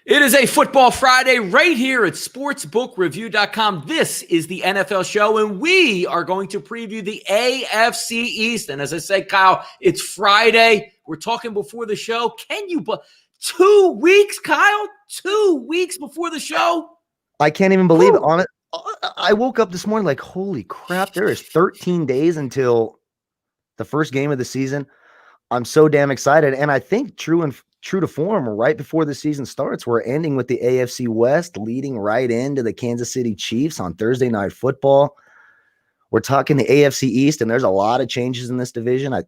It is a Football Friday right here at sportsbookreview.com. This is the NFL show, and we are going to preview the AFC East. And as I said, Kyle, it's Friday. We're talking before the show. Can you 2 weeks, Kyle? 2 weeks before the show? I can't even believe it. On it, I woke up this morning like, holy crap, there is 13 days until the first game of the season. I'm so damn excited. And I think true to form, right before the season starts, we're ending with the AFC West, leading right into the Kansas City Chiefs on Thursday Night Football. We're talking the AFC East, and there's a lot of changes in this division. I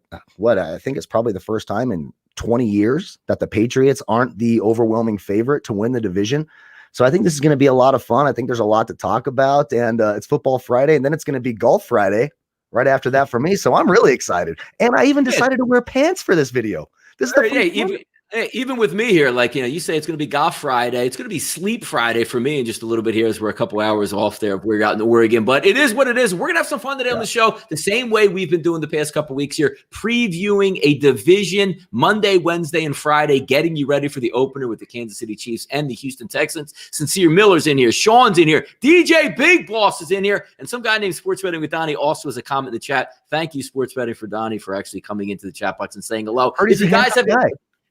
think it's probably the first time in 20 years that the Patriots aren't the overwhelming favorite to win the division. So I think this is going to be a lot of fun. I think there's a lot to talk about, and it's Football Friday, and then it's going to be Golf Friday right after that for me. So I'm really excited. And I even decided to wear pants for this video. This is the first even with me here, like, you say it's going to be Golf Friday. It's going to be Sleep Friday for me in just a little bit here as we're a couple hours off there. We're out in Oregon, but it is what it is. We're going to have some fun today on the show, the same way we've been doing the past couple weeks here, previewing a division Monday, Wednesday, and Friday, getting you ready for the opener with the Kansas City Chiefs and the Houston Texans. Sincere Miller's in here. Sean's in here. DJ Big Boss is in here. And some guy named Sports Betting with Donnie also has a comment in the chat. Thank you, Sports Betting for Donnie, for actually coming into the chat box and saying hello. If you guys have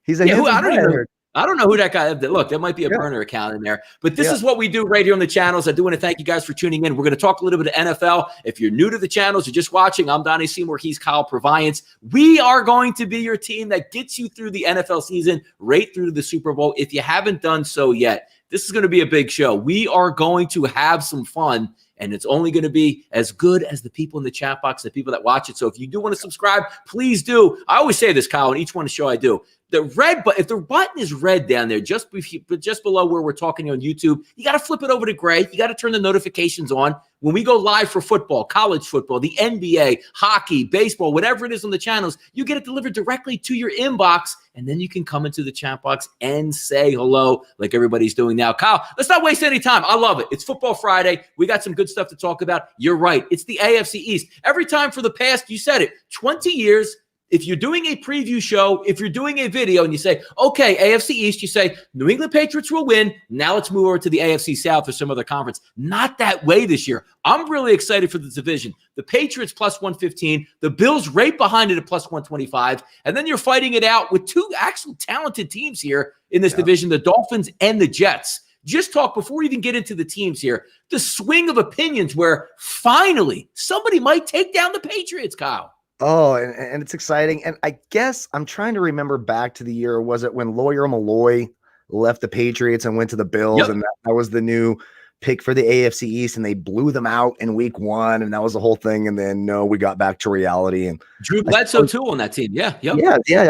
He's a I don't know who that guy is. Look, that might be a burner account in there. But this is what we do right here on the channels. I do want to thank you guys for tuning in. We're going to talk a little bit of NFL. If you're new to the channels, you're just watching, I'm Donnie Seymour. He's Kyle Purviance. We are going to be your team that gets you through the NFL season, right through to the Super Bowl. If you haven't done so yet, this is going to be a big show. We are going to have some fun, and it's only going to be as good as the people in the chat box, the people that watch it. So if you do want to subscribe, please do. I always say this, Kyle, on each one show I do. The red button, if the button is red down there, just below where we're talking on YouTube, you got to flip it over to gray. You got to turn the notifications on. When we go live for football, college football, the NBA, hockey, baseball, whatever it is on the channels, you get it delivered directly to your inbox, and then you can come into the chat box and say hello like everybody's doing now. Kyle, let's not waste any time. I love it. It's Football Friday. We got some good stuff to talk about. You're right. It's the AFC East. Every time for the past, you said it, 20 years, if you're doing a preview show, if you're doing a video and you say, okay, AFC East, you say, New England Patriots will win. Now let's move over to the AFC South or some other conference. Not that way this year. I'm really excited for the division. The Patriots plus 115, the Bills right behind it at plus 125. And then you're fighting it out with two actual talented teams here in this division, the Dolphins and the Jets. Just talk before we even get into the teams here, the swing of opinions where finally somebody might take down the Patriots, Kyle. Oh, and it's exciting. And I guess I'm trying to remember back to the year. Was it when Lawyer Malloy left the Patriots and went to the Bills? Yep. And that was the new pick for the AFC East, and they blew them out in week 1. And that was the whole thing. And then, no, we got back to reality. And Drew Bledsoe, too, on that team. Yeah.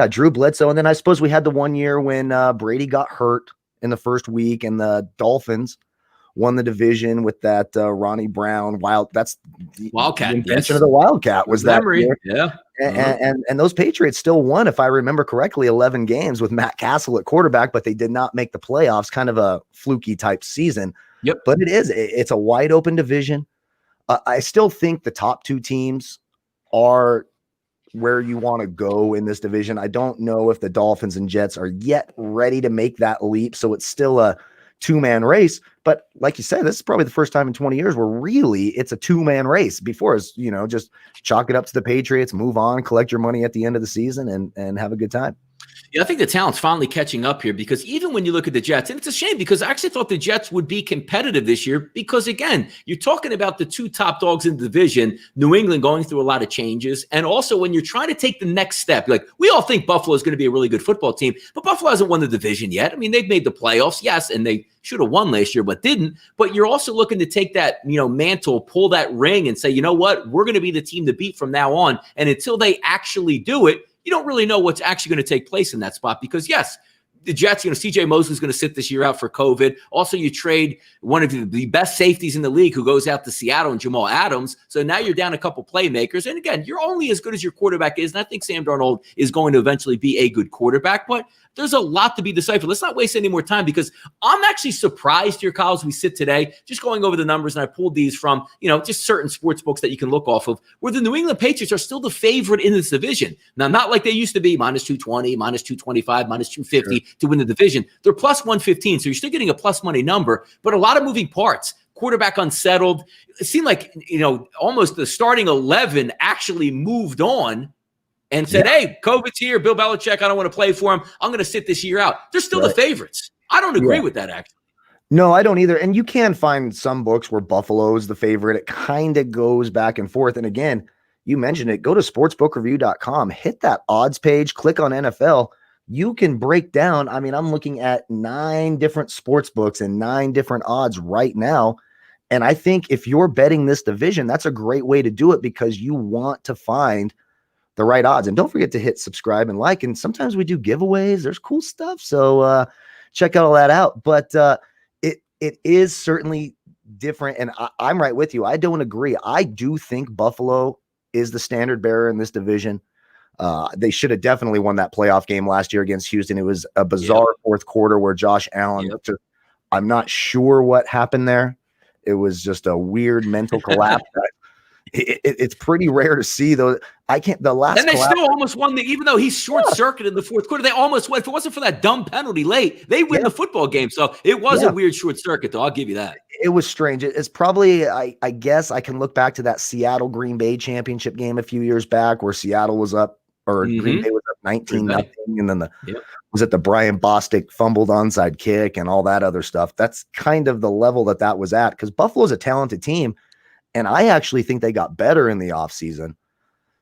Drew Bledsoe. And then I suppose we had the one year when Brady got hurt in the first week, and the Dolphins won the division with that Ronnie Brown That's the Wildcat. Invention of the Wildcat was that year. Yeah. And those Patriots still won, if I remember correctly, 11 games with Matt Castle at quarterback, but they did not make the playoffs. Kind of a fluky type season. Yep. But it's a wide open division. I still think the top 2 teams are where you want to go in this division. I don't know if the Dolphins and Jets are yet ready to make that leap. So it's still a 2-man race. But like you said, this is probably the first time in 20 years where really it's a 2-man race. Before is, just chalk it up to the Patriots, move on, collect your money at the end of the season and have a good time. Yeah, I think the talent's finally catching up here, because even when you look at the Jets, and it's a shame because I actually thought the Jets would be competitive this year because, again, you're talking about the 2 top dogs in the division, New England going through a lot of changes. And also when you're trying to take the next step, like we all think Buffalo is going to be a really good football team, but Buffalo hasn't won the division yet. I mean, they've made the playoffs, yes, and they should have won last year, but didn't. But you're also looking to take that, mantle, pull that ring and say, you know what, we're going to be the team to beat from now on. And until they actually do it, you don't really know what's actually going to take place in that spot because, yes, the Jets, CJ Mosley's going to sit this year out for COVID. Also, you trade one of the best safeties in the league who goes out to Seattle and Jamal Adams. So now you're down a couple playmakers. And again, you're only as good as your quarterback is. And I think Sam Darnold is going to eventually be a good quarterback. But There's a lot to be deciphered. Let's not waste any more time because I'm actually surprised here, Kyle, as we sit today, just going over the numbers, and I pulled these from, just certain sports books that you can look off of, where the New England Patriots are still the favorite in this division. Now, not like they used to be, minus 220, minus 225, minus 250 to win the division. They're plus 115, so you're still getting a plus money number, but a lot of moving parts. Quarterback unsettled. It seemed like, almost the starting 11 actually moved on and said, hey, COVID's here. Bill Belichick, I don't want to play for him. I'm going to sit this year out. They're still the favorites. I don't agree with that, actually. No, I don't either. And you can find some books where Buffalo is the favorite. It kind of goes back and forth. And again, you mentioned it. Go to sportsbookreview.com, hit that odds page, click on NFL. You can break down. I mean, I'm looking at 9 different sports books and 9 different odds right now. And I think if you're betting this division, that's a great way to do it because you want to find the right odds. And don't forget to hit subscribe and like. And sometimes we do giveaways. There's cool stuff. So check all that out. But it is certainly different. And I'm right with you. I don't agree. I do think Buffalo is the standard bearer in this division. They should have definitely won that playoff game last year against Houston. It was a bizarre fourth quarter where Josh Allen, I'm not sure what happened there. It was just a weird mental collapse. It's pretty rare to see though. The last and they still almost won even though he short-circuited in the fourth quarter, they almost won. If it wasn't for that dumb penalty late, they win the football game. So it was a weird short circuit though. I'll give you that. It was strange. It's probably, I guess I can look back to that Seattle Green Bay championship game a few years back where Seattle was up or Green Bay was up 19-0. And then was it the Brian Bostic fumbled onside kick and all that other stuff. That's kind of the level that was at because Buffalo's a talented team. And I actually think they got better in the offseason.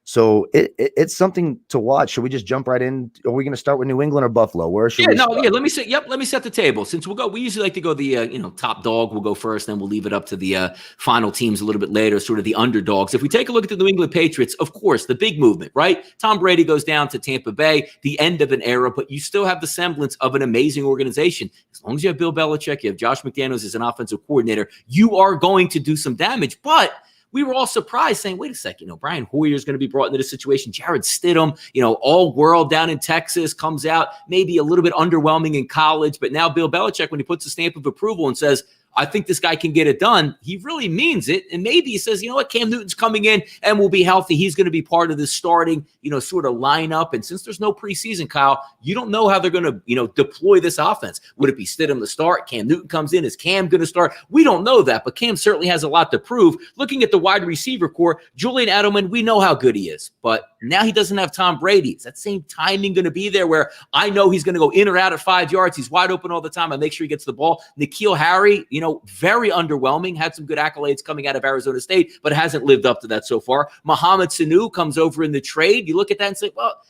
So it's something to watch. Should we just jump right in? Are we going to start with New England or Buffalo? Where should we start? Let me set the table. Since we usually like to go the top dog. We'll go first, then we'll leave it up to the final teams a little bit later, sort of the underdogs. If we take a look at the New England Patriots, of course, the big movement, right? Tom Brady goes down to Tampa Bay, the end of an era, but you still have the semblance of an amazing organization. As long as you have Bill Belichick, you have Josh McDaniels as an offensive coordinator, you are going to do some damage, but we were all surprised saying, wait a second, Brian Hoyer is going to be brought into this situation. Jarrett Stidham, all world down in Texas, comes out maybe a little bit underwhelming in college. But now Bill Belichick, when he puts a stamp of approval and says, I think this guy can get it done, he really means it. And maybe he says, Cam Newton's coming in and will be healthy. He's going to be part of this starting, sort of lineup. And since there's no preseason, Kyle, you don't know how they're going to, deploy this offense. Would it be Stidham to start? Cam Newton comes in. Is Cam going to start? We don't know that, but Cam certainly has a lot to prove. Looking at the wide receiver core, Julian Edelman, we know how good he is, but now he doesn't have Tom Brady. Is that same timing going to be there where I know he's going to go in or out at 5 yards? He's wide open all the time. I make sure he gets the ball. N'Keal Harry, very underwhelming, had some good accolades coming out of Arizona State, but hasn't lived up to that so far. Mohamed Sanu comes over in the trade. You look at that and say, well,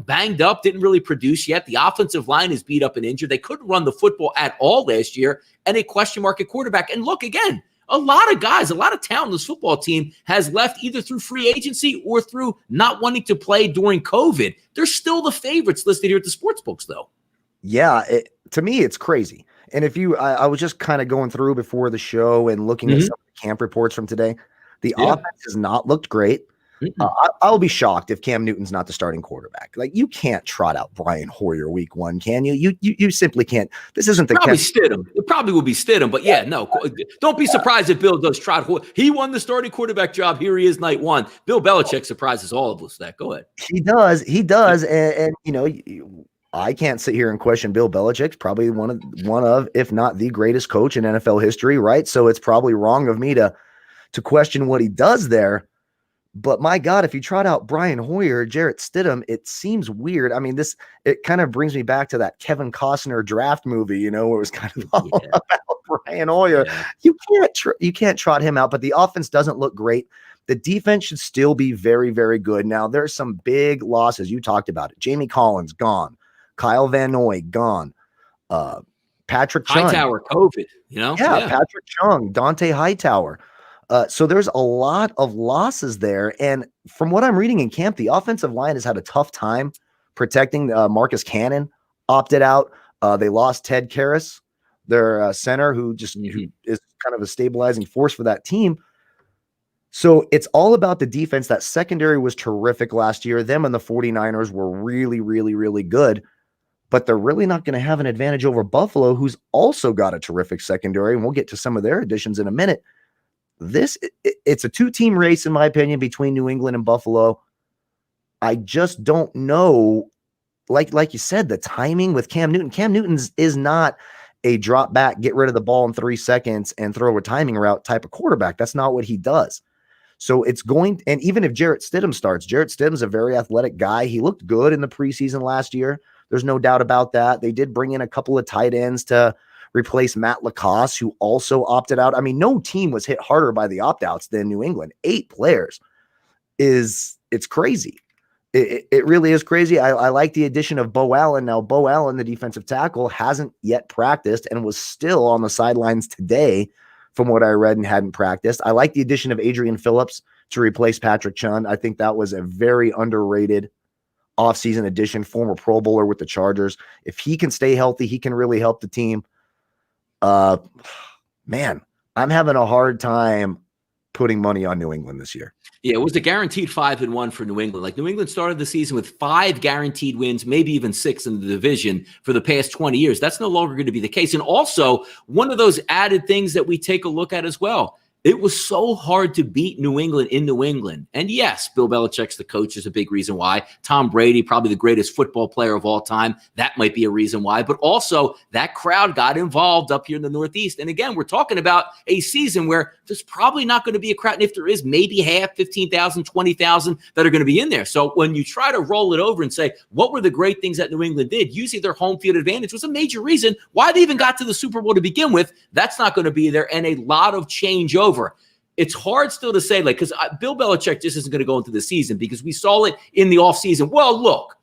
banged up, didn't really produce yet. The offensive line is beat up and injured. They couldn't run the football at all last year, and a question mark at quarterback. And look, again, a lot of guys, a lot of talent in this football team has left either through free agency or through not wanting to play during COVID. They're still the favorites listed here at the sports books, though. Yeah, to me, it's crazy. And if I was just kind of going through before the show and looking at some of the camp reports from today, the offense has not looked great. I'll be shocked if Cam Newton's not the starting quarterback. Like, you can't trot out Brian Hoyer week 1, can you? You simply can't. This isn't the probably Stidham. It probably will be Stidham, but no. Don't be surprised if Bill does trot Hoyer. He won the starting quarterback job. Here he is, night 1. Bill Belichick surprises all of us. That go ahead. He does, and I can't sit here and question Bill Belichick's probably one of, if not the greatest coach in NFL history, right? So it's probably wrong of me to question what he does there. But my God, if you trot out Brian Hoyer, Jarrett Stidham, it seems weird. I mean, it kind of brings me back to that Kevin Costner draft movie, where it was kind of all about Brian Hoyer. Yeah. You can't trot him out, but the offense doesn't look great. The defense should still be very, very good. Now, there's some big losses. You talked about it. Jamie Collins, gone. Kyle Van Noy, gone. Patrick Chung. Hightower, COVID, Patrick Chung, Dante Hightower. So there's a lot of losses there. And from what I'm reading in camp, the offensive line has had a tough time protecting Marcus Cannon, opted out. They lost Ted Karras, their center, who is kind of a stabilizing force for that team. So it's all about the defense. That secondary was terrific last year. Them and the 49ers were really, really, really good. but they're really not going to have an advantage over Buffalo, who's also got a terrific secondary, and we'll get to some of their additions in a minute. It's a two-team race, in my opinion, between New England and Buffalo. I just don't know, like you said, the timing with Cam Newton. Cam Newton is not a drop back, get rid of the ball in 3 seconds and throw a timing route type of quarterback. That's not what he does. So it's going, and even if Jarrett Stidham starts, Jarrett Stidham's a very athletic guy. He looked good in the preseason last year. There's no doubt about that. They did bring in a couple of tight ends to replace Matt Lacoste, who also opted out. I mean, no team was hit harder by the opt-outs than New England. 8 players it's crazy. It really is crazy. I like the addition of Bo Allen. Now, Bo Allen, the defensive tackle, hasn't yet practiced and was still on the sidelines today, from what I read, and hadn't practiced. I like the addition of Adrian Phillips to replace Patrick Chung. I think that was a very underrated offseason addition, former Pro Bowler with the Chargers. If he can stay healthy, he can really help the team. Man, I'm having a hard time putting money on New England this year. Yeah, it was a guaranteed 5-1 for New England. Like, New England started the season with 5 guaranteed wins, maybe even 6 in the division for the past 20 years. That's no longer going to be the case. And also, one of those added things that we take a look at as well, it was so hard to beat New England in New England. And yes, Bill Belichick's the coach is a big reason why. Tom Brady, probably the greatest football player of all time. That might be a reason why. But also, that crowd got involved up here in the Northeast. And again, we're talking about a season where there's probably not going to be a crowd. And if there is, maybe half, 15,000, 20,000 that are going to be in there. So when you try to roll it over and say, what were the great things that New England did? Using their home field advantage was a major reason why they even got to the Super Bowl to begin with. That's not going to be there. And a lot of change over. It's hard still to say, like, because Bill Belichick just isn't going to go into the season because we saw it in the offseason. Well, look,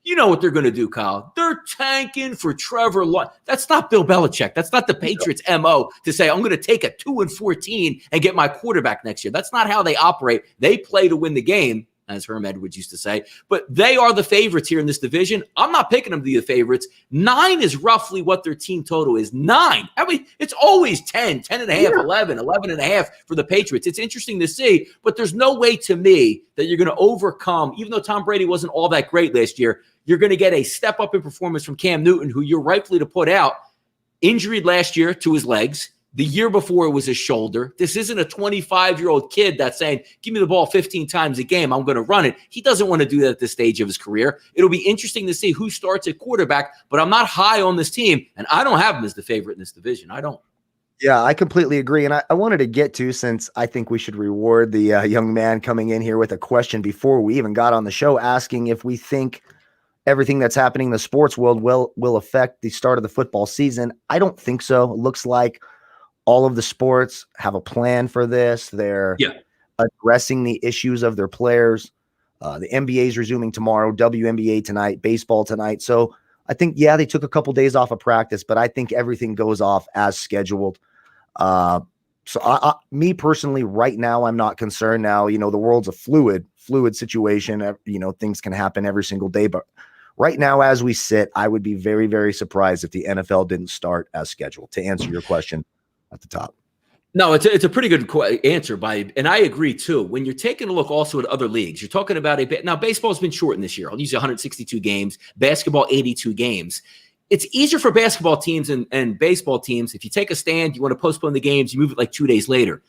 you know what they're going to do, Kyle. They're tanking for Trevor Lawrence. That's not Bill Belichick. That's not the Patriots' MO to say, I'm going to take a 2-14 and get my quarterback next year. That's not how they operate. They play to win the game, as Herm Edwards used to say. But they are the favorites here in this division. I'm not picking them to be the favorites. 9 is roughly what their team total is. 9. I mean, it's always 10, 10.5, 11, 11.5 for the Patriots. It's interesting to see, but there's no way to me that you're going to overcome, even though Tom Brady wasn't all that great last year, you're going to get a step up in performance from Cam Newton, who you're rightfully to put out, injured last year to his legs. The year before it was his shoulder. This isn't a 25-year-old kid that's saying, give me the ball 15 times a game, I'm going to run it. He doesn't want to do that at this stage of his career. It'll be interesting to see who starts at quarterback, but I'm not high on this team, and I don't have him as the favorite in this division. I don't. Yeah, I completely agree. And I wanted to get to, since I think we should reward the young man coming in here with a question before we even got on the show, asking if we think everything that's happening in the sports world will affect the start of the football season. I don't think so. It looks like all of the sports have a plan for this. They're addressing the issues of their players. The NBA is resuming tomorrow, WNBA tonight, baseball tonight. So I think, they took a couple days off of practice, but I think everything goes off as scheduled. So me personally, right now, I'm not concerned. Now, the world's a fluid situation. Things can happen every single day, but right now, as we sit, I would be very, very surprised if the NFL didn't start as scheduled, to answer your question at the top. No, it's a pretty good answer and I agree too. When you're taking a look also at other leagues, you're talking about now baseball's been shortened this year. I'll use 162 games, basketball 82 games. It's easier for basketball teams and baseball teams. If you take a stand, you want to postpone the games, you move it like 2 days later.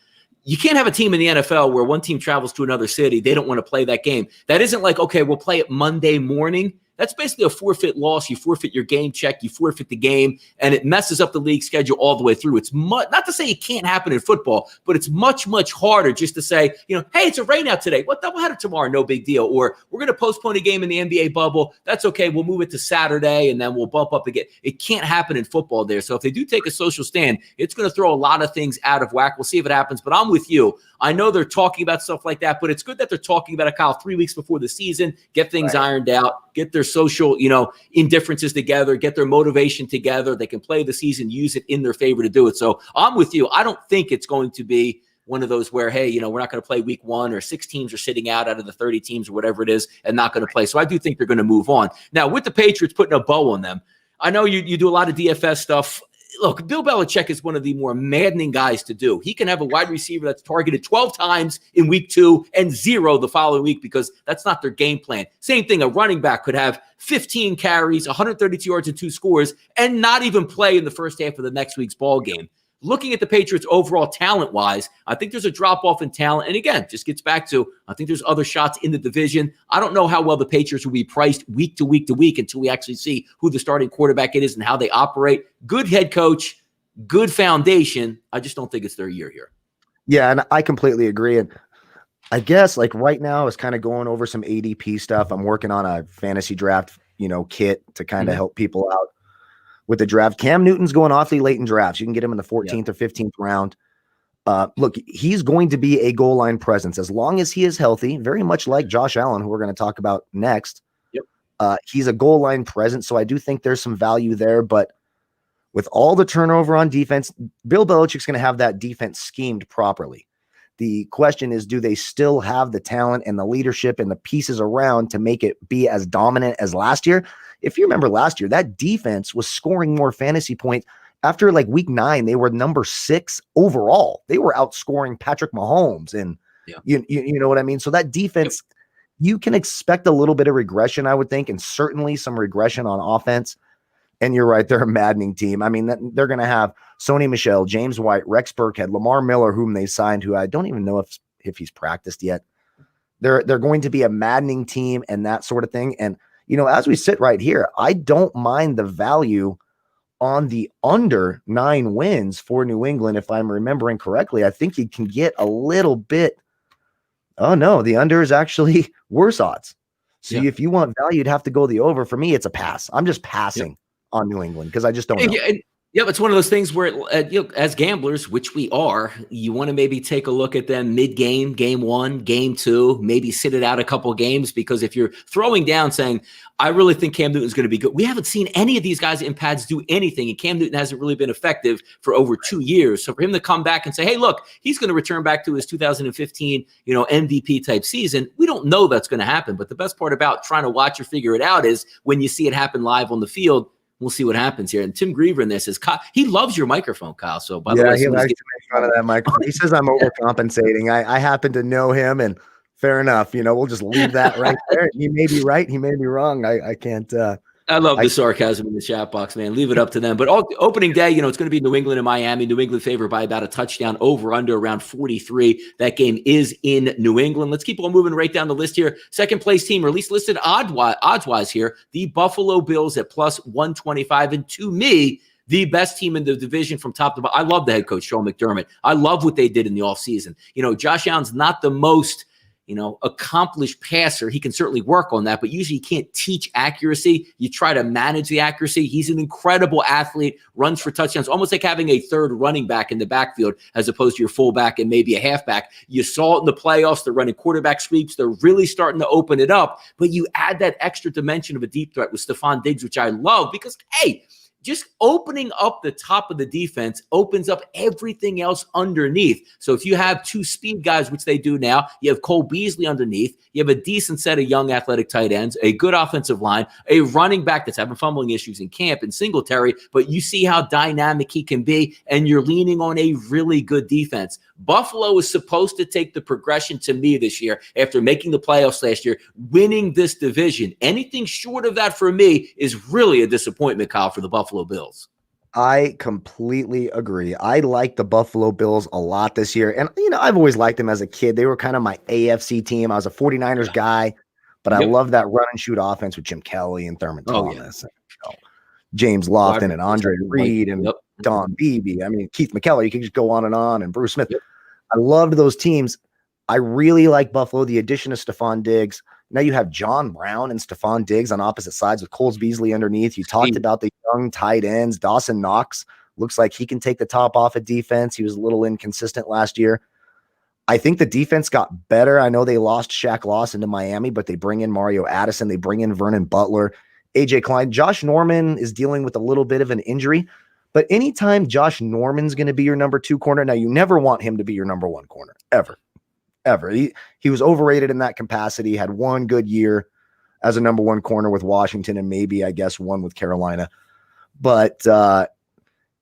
You can't have a team in the NFL where one team travels to another city. They don't want to play that game. That isn't like, okay, we'll play it Monday morning. That's basically a forfeit loss. You forfeit your game check, you forfeit the game, and it messes up the league schedule all the way through. It's not to say it can't happen in football, but it's much, much harder just to say, hey, it's a rain out today. What doubleheader tomorrow? No big deal. Or we're going to postpone a game in the NBA bubble. That's okay. We'll move it to Saturday, and then we'll bump up again. It can't happen in football there. So if they do take a social stand, it's going to throw a lot of things out of whack. We'll see if it happens, but I'm with you. I know they're talking about stuff like that, but it's good that they're talking about it, Kyle, 3 weeks before the season, get things ironed out, get their social, indifferences together, get their motivation together. They can play the season, use it in their favor to do it. So I'm with you. I don't think it's going to be one of those where, hey, we're not going to play week 1 or 6 teams are sitting out of the 30 teams or whatever it is and not going to play. So I do think they're going to move on. Now, with the Patriots putting a bow on them, I know you do a lot of DFS stuff. look, Bill Belichick is one of the more maddening guys to do. He can have a wide receiver that's targeted 12 times in week 2 and 0 the following week because that's not their game plan. Same thing, a running back could have 15 carries, 132 yards and 2 scores, and not even play in the first half of the next week's ball game. Looking at the Patriots overall talent-wise, I think there's a drop-off in talent. And again, just gets back to, I think there's other shots in the division. I don't know how well the Patriots will be priced week to week to week until we actually see who the starting quarterback is and how they operate. Good head coach, good foundation. I just don't think it's their year here. Yeah, and I completely agree. And I guess like right now I was kind of going over some ADP stuff. I'm working on a fantasy draft, kit to kind of help people out with the draft. Cam Newton's going awfully late in drafts. You can get him in the 14th or 15th round. Look, he's going to be a goal line presence as long as he is healthy, very much like Josh Allen, who we're going to talk about next. Yep. He's a goal line presence, so I do think there's some value there. But with all the turnover on defense, Bill Belichick's going to have that defense schemed properly. The question is, do they still have the talent and the leadership and the pieces around to make it be as dominant as last year? If you remember last year, that defense was scoring more fantasy points. After like week 9, they were number 6 overall. They were outscoring Patrick Mahomes. And you know what I mean? So that defense, you can expect a little bit of regression, I would think, and certainly some regression on offense. And you're right, they're a maddening team. I mean, they're going to have Sony Michel, James White, Rex Burkhead, Lamar Miller, whom they signed, who I don't even know if he's practiced yet. They're going to be a maddening team and that sort of thing. And as we sit right here, I don't mind the value on the under 9 wins for New England. If I'm remembering correctly, I think you can get a little bit. Oh no, the under is actually worse odds. So if you want value, you'd have to go the over. For me, it's a pass. I'm just passing on New England because I just don't know. Yeah, it's one of those things where, as gamblers, which we are, you want to maybe take a look at them mid-game, game 1, game 2, maybe sit it out a couple games, because if you're throwing down saying, I really think Cam Newton's going to be good, we haven't seen any of these guys in pads do anything, and Cam Newton hasn't really been effective for over 2 years. So for him to come back and say, hey, look, he's going to return back to his 2015, MVP type season, we don't know that's going to happen. But the best part about trying to watch or figure it out is when you see it happen live on the field. We'll see what happens here. And Tim Griever in this is Kyle. He loves your microphone, Kyle. So by the way, he likes to make fun of that microphone. He says I'm overcompensating. I happen to know him, and fair enough. We'll just leave that right there. He may be right. He may be wrong. I can't. I love the sarcasm in the chat box, man. Leave it up to them. But opening day, it's going to be New England and Miami. New England favored by about a touchdown, over under around 43. That game is in New England. Let's keep on moving right down the list here. Second place team, or at least listed odds-wise here, the Buffalo Bills at plus 125. And to me, the best team in the division from top to bottom. I love the head coach, Sean McDermott. I love what they did in the offseason. Josh Allen's not the most accomplished passer. He can certainly work on that, but usually you can't teach accuracy. You try to manage the accuracy. He's an incredible athlete, runs for touchdowns, almost like having a third running back in the backfield as opposed to your fullback and maybe a halfback. You saw it in the playoffs. They're running quarterback sweeps. They're really starting to open it up, but you add that extra dimension of a deep threat with Stephon Diggs, which I love because, hey, just opening up the top of the defense opens up everything else underneath. So if you have 2 speed guys, which they do now, you have Cole Beasley underneath, you have a decent set of young athletic tight ends, a good offensive line, a running back that's having fumbling issues in camp and Singletary, but you see how dynamic he can be, and you're leaning on a really good defense. Buffalo is supposed to take the progression to me this year after making the playoffs last year, winning this division. Anything short of that for me is really a disappointment, Kyle, for the Buffalo Bills. I completely agree. I like the Buffalo Bills a lot this year. And, I've always liked them as a kid. They were kind of my AFC team. I was a 49ers guy, but I love that run and shoot offense with Jim Kelly and Thurman Thomas, and, James Lofton and Andre Reed and Don Beebe. I mean, Keith McKellar, you can just go on, and Bruce Smith. I loved those teams. I really like Buffalo. The addition of Stephon Diggs. Now you have John Brown and Stephon Diggs on opposite sides with Cole Beasley underneath. You talked about the young tight ends. Dawson Knox looks like he can take the top off of defense. He was a little inconsistent last year. I think the defense got better. I know they lost Shaq Lawson to Miami, but they bring in Mario Addison. They bring in Vernon Butler, AJ Klein. Josh Norman is dealing with a little bit of an injury, but anytime Josh Norman's going to be your number 2 corner, now you never want him to be your number 1 corner, ever. He was overrated in that capacity, had 1 good year as a number 1 corner with Washington and maybe, I guess, 1 with Carolina. But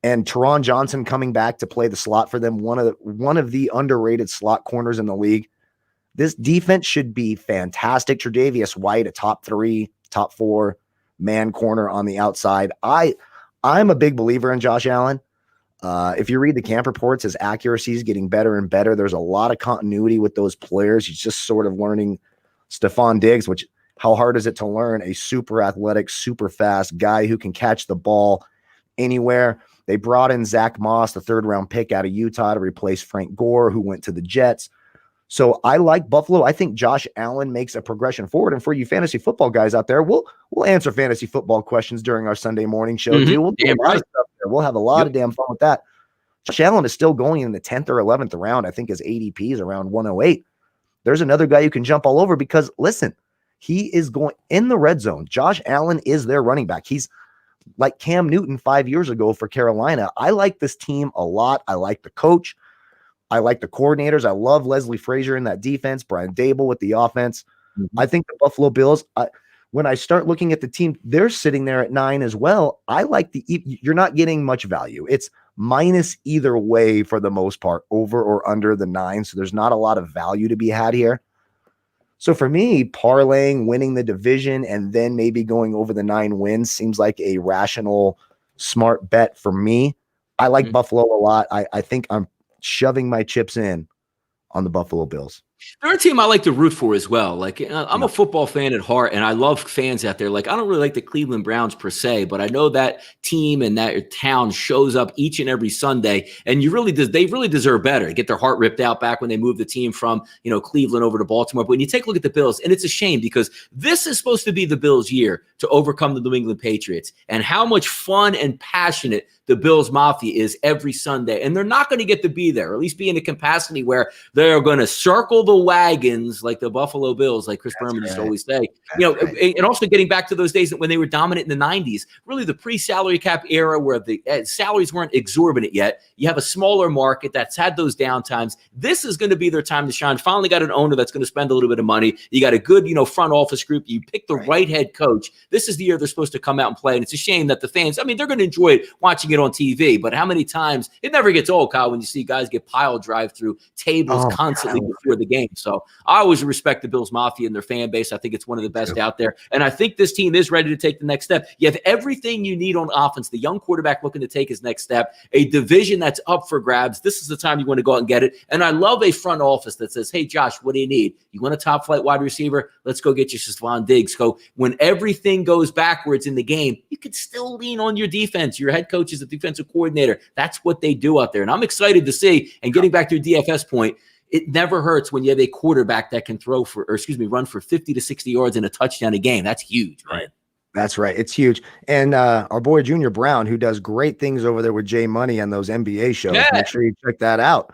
and Teron Johnson coming back to play the slot for them, one of the underrated slot corners in the league. This defense should be fantastic. Tre'Davious White, a top 3, top 4 man corner on the outside. I'm a big believer in Josh Allen. If you read the camp reports, his accuracy is getting better and better. There's a lot of continuity with those players. He's just sort of learning Stephon Diggs, which how hard is it to learn a super athletic, super fast guy who can catch the ball anywhere? They brought in Zach Moss, the 3rd-round pick out of Utah, to replace Frank Gore, who went to the Jets. So I like Buffalo. I think Josh Allen makes a progression forward. And for you fantasy football guys out there, we'll answer fantasy football questions during our Sunday morning show too. We'll do a lot of stuff there. We'll have a lot of damn fun with that. Josh Allen is still going in the 10th or 11th round. I think his ADP is around 108. There's another guy you can jump all over because, listen, he is going in the red zone. Josh Allen is their running back. He's like Cam Newton 5 years ago for Carolina. I like this team a lot. I like the coach. I like the coordinators. I love Leslie Frazier in that defense, Brian Dable with the offense. I think the Buffalo Bills, when I start looking at the team, they're sitting there at 9 as well. I like you're not getting much value. It's minus either way for the most part, over or under the 9. So there's not a lot of value to be had here. So for me, parlaying, winning the division, and then maybe going over the 9 wins seems like a rational, smart bet for me. I like Buffalo a lot. I think I'm shoving my chips in on the Buffalo Bills. They're a team I like to root for as well. Like, I'm a football fan at heart, and I love fans out there. Like, I don't really like the Cleveland Browns per se, but I know that team and that town shows up each and every Sunday, and they really deserve better. Get their heart ripped out back when they moved the team from, Cleveland over to Baltimore. But when you take a look at the Bills, and it's a shame because this is supposed to be the Bills' year to overcome the New England Patriots, and how much fun and passionate the Bills Mafia is every Sunday. And they're not going to get to be there, or at least be in a capacity where they're going to circle the wagons like the Buffalo Bills, like Chris Berman used to always say. And also getting back to those days when they were dominant in the 90s, really the pre-salary cap era where the salaries weren't exorbitant yet. You have a smaller market that's had those downtimes. This is going to be their time to shine. Finally got an owner that's going to spend a little bit of money. You got a good, front office group. You pick the right head coach. This is the year they're supposed to come out and play. And it's a shame that the fans, they're going to enjoy it watching it on TV, but how many times it never gets old, Kyle, when you see guys get pile drive through tables constantly before the game. So I always respect the Bills Mafia and their fan base. I think it's one of the best out there. And I think this team is ready to take the next step. You have everything you need on offense, the young quarterback looking to take his next step, a division that's up for grabs. This is the time you want to go out and get it. And I love a front office that says, hey, Josh, what do you need? You want a top flight wide receiver? Let's go get you Stephon Diggs. So when everything goes backwards in the game, you can still lean on your defense. Your head coach is a defensive coordinator. That's what they do out there. And I'm excited to see, and getting back to your DFS point, it never hurts when you have a quarterback that can run for 50 to 60 yards and a touchdown a game. That's huge, right? That's right. It's huge. And our boy Junior Brown, who does great things over there with Jay Money on those NBA shows. Yeah. Make sure you check that out.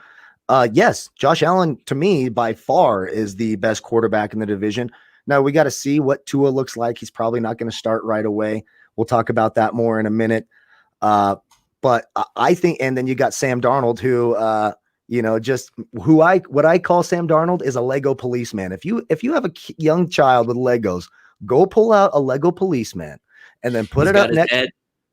Yes, Josh Allen, to me, by far, is the best quarterback in the division. Now, we got to see what Tua looks like. He's probably not going to start right away. We'll talk about that more in a minute. But I think, and then you got Sam Darnold, who, what I call Sam Darnold is a Lego policeman. If you have a young child with Legos, go pull out a Lego policeman and then put it up next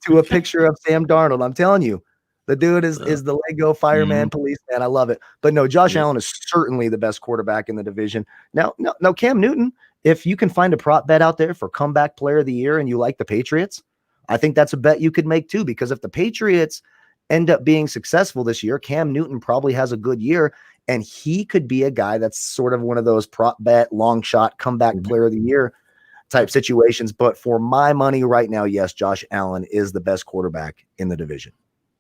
to a picture of Sam Darnold. I'm telling you, the dude is the Lego fireman policeman. I love it. But no, Josh Allen is certainly the best quarterback in the division. Now, Cam Newton, if you can find a prop bet out there for comeback player of the year and you like the Patriots, I think that's a bet you could make too, because if the Patriots end up being successful this year, Cam Newton probably has a good year, and he could be a guy that's sort of one of those prop bet, long shot, comeback player of the year type situations. But for my money right now, yes, Josh Allen is the best quarterback in the division.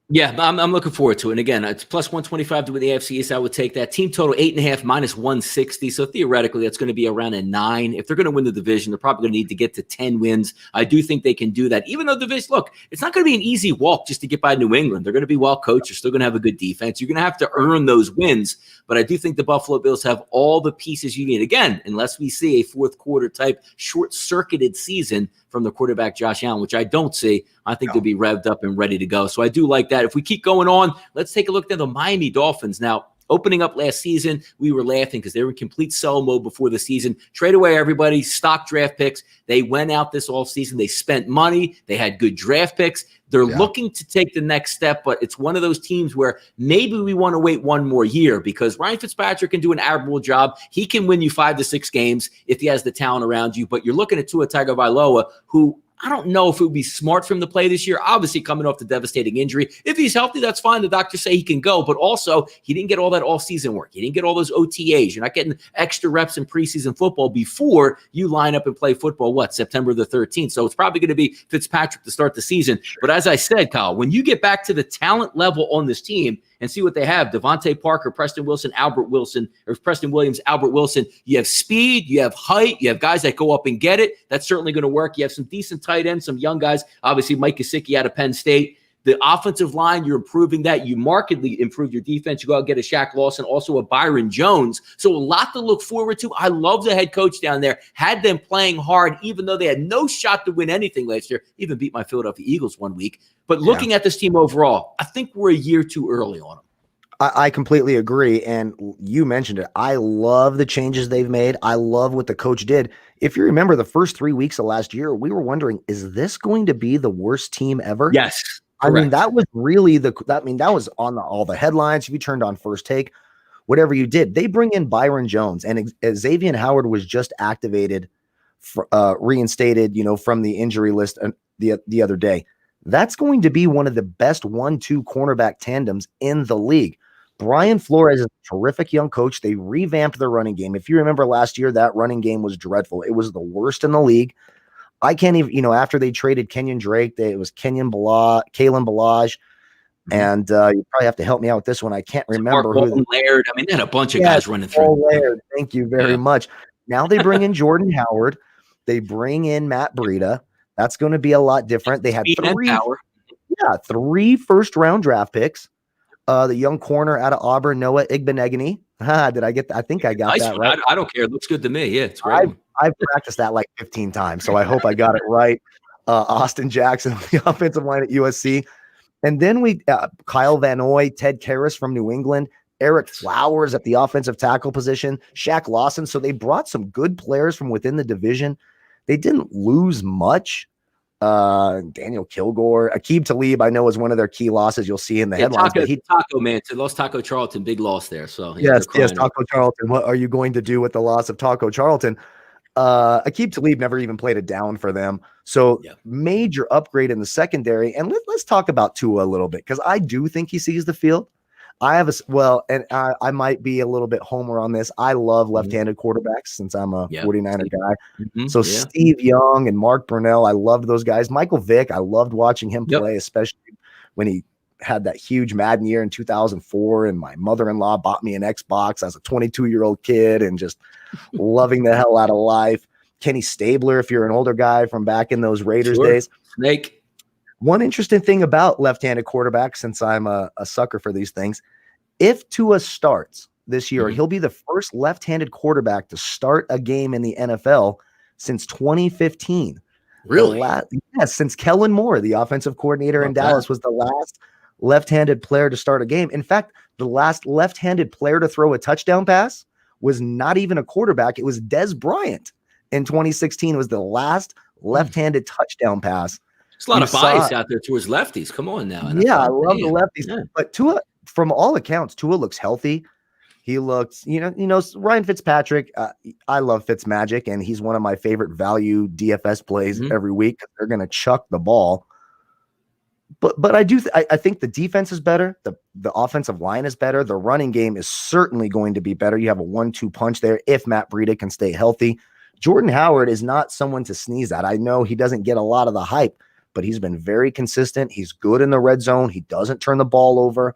Yeah, I'm looking forward to it. And again, it's plus 125 to win the AFC East. I would take that. Team total 8.5 minus 160. So theoretically, that's going to be around a 9. If they're going to win the division, they're probably going to need to get to 10 wins. I do think they can do that. Even though division, look, it's not going to be an easy walk just to get by New England. They're going to be well coached. They're still going to have a good defense. You're going to have to earn those wins. But I do think the Buffalo Bills have all the pieces you need. Again, unless we see a fourth quarter type short-circuited season from the quarterback Josh Allen, which I don't see. I think they'll be revved up and ready to go. So I do like that. If we keep going on, let's take a look at the Miami Dolphins. Now, Opening up last season, we were laughing because they were in complete sell mode before the season. Trade away everybody, stock draft picks. They went out this offseason. They spent money. They had good draft picks. They're looking to take the next step, but it's one of those teams where maybe we want to wait one more year because Ryan Fitzpatrick can do an admirable job. He can win you 5 to 6 games if he has the talent around you, but you're looking at Tua Tagovailoa, who I don't know if it would be smart for him to play this year. Obviously, coming off the devastating injury. If he's healthy, that's fine. The doctors say he can go. But also, he didn't get all that all-season work. He didn't get all those OTAs. You're not getting extra reps in preseason football before you line up and play football, September the 13th. So it's probably going to be Fitzpatrick to start the season. But as I said, Kyle, when you get back to the talent level on this team, and see what they have. Devontae Parker, Preston Williams, Albert Wilson, You have speed, you have height, you have guys that go up and get it. That's certainly going to work. You have some decent tight ends, some young guys. Obviously, Mike Gesicki out of Penn State. The offensive line, you're improving that. You markedly improve your defense. You go out and get a Shaq Lawson, also a Byron Jones. So a lot to look forward to. I love the head coach down there. Had them playing hard, even though they had no shot to win anything last year. Even beat my Philadelphia Eagles one week. But looking at this team overall, I think we're a year too early on them. I completely agree. And you mentioned it. I love the changes they've made. I love what the coach did. If you remember the first 3 weeks of last year, we were wondering, is this going to be the worst team ever? Yes. Correct. I mean, that was really that was on all the headlines. If you turned on First Take, whatever you did, they bring in Byron Jones, and Xavier Howard was just activated, reinstated, from the injury list the other day. That's going to be one of the best 1-2 cornerback tandems in the league. Brian Flores is a terrific young coach. They revamped their running game. If you remember last year, that running game was dreadful. It was the worst in the league. I can't even, after they traded Kenyon Drake, it was Kalen Ballage, and you probably have to help me out with this one. I can't remember who. Laird. I mean, they had a bunch of guys running through. Laird. Thank you very much. Now they bring in Jordan Howard. They bring in Matt Breida. That's going to be a lot different. They had 3 first-round draft picks. The young corner out of Auburn, Noah Igbenegany. Did I get that? I think I got that right. I don't care. It looks good to me. Yeah, it's great. I've practiced that like 15 times, so I hope I got it right. Austin Jackson on the offensive line at USC. And then we Kyle Van Noy, Ted Karras from New England, Eric Flowers at the offensive tackle position, Shaq Lawson. So they brought some good players from within the division. They didn't lose much. Daniel Kilgore, Aqib Talib, I know is one of their key losses. You'll see in the headlines. Taco man, so lost Taco Charlton, big loss there. So yes, Taco Charlton. What are you going to do with the loss of Taco Charlton? Aqib Talib never even played a down for them. So major upgrade in the secondary. And let's talk about Tua a little bit, because I do think he sees the field. I might be a little bit homer on this. I love left-handed quarterbacks since I'm a 49er guy. So Steve Young and Mark Brunell, I loved those guys. Michael Vick, I loved watching him play, especially when he had that huge Madden year in 2004. And my mother-in-law bought me an Xbox as a 22-year-old kid and just loving the hell out of life. Kenny Stabler, if you're an older guy from back in those Raiders days. Snake. One interesting thing about left-handed quarterbacks, since I'm a sucker for these things, if Tua starts this year, he'll be the first left-handed quarterback to start a game in the NFL since 2015. Really? Yes, since Kellen Moore, the offensive coordinator in Dallas, was the last left-handed player to start a game. In fact, the last left-handed player to throw a touchdown pass was not even a quarterback. It was Dez Bryant in 2016. It was the last left-handed touchdown pass. There's a lot of bias out there towards lefties. Come on now. NFL. Yeah, I love the lefties. Yeah. But Tua, from all accounts, Tua looks healthy. He looks, Ryan Fitzpatrick. I love Fitzmagic, and he's one of my favorite value DFS plays every week. They're going to chuck the ball. But I think the defense is better. The offensive line is better. The running game is certainly going to be better. You have a 1-2 punch there if Matt Breida can stay healthy. Jordan Howard is not someone to sneeze at. I know he doesn't get a lot of the hype, but he's been very consistent. He's good in the red zone. He doesn't turn the ball over.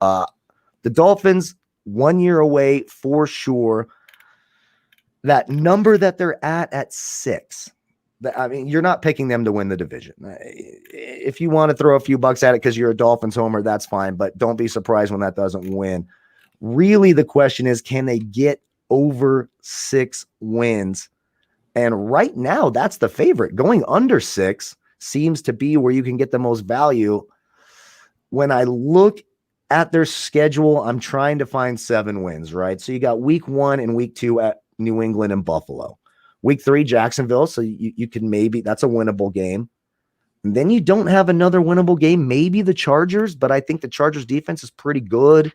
The Dolphins, 1 year away for sure. That number that they're at 6. I mean, you're not picking them to win the division. If you want to throw a few bucks at it because you're a Dolphins homer, that's fine, but don't be surprised when that doesn't win. Really, the question is, can they get over 6 wins? And right now, that's the favorite. Going under 6 seems to be where you can get the most value. When I look at their schedule, I'm trying to find 7 wins, right? So you got week 1 and week 2 at New England and Buffalo. Week 3, Jacksonville. So you can maybe, that's a winnable game. And then you don't have another winnable game, maybe the Chargers, but I think the Chargers defense is pretty good.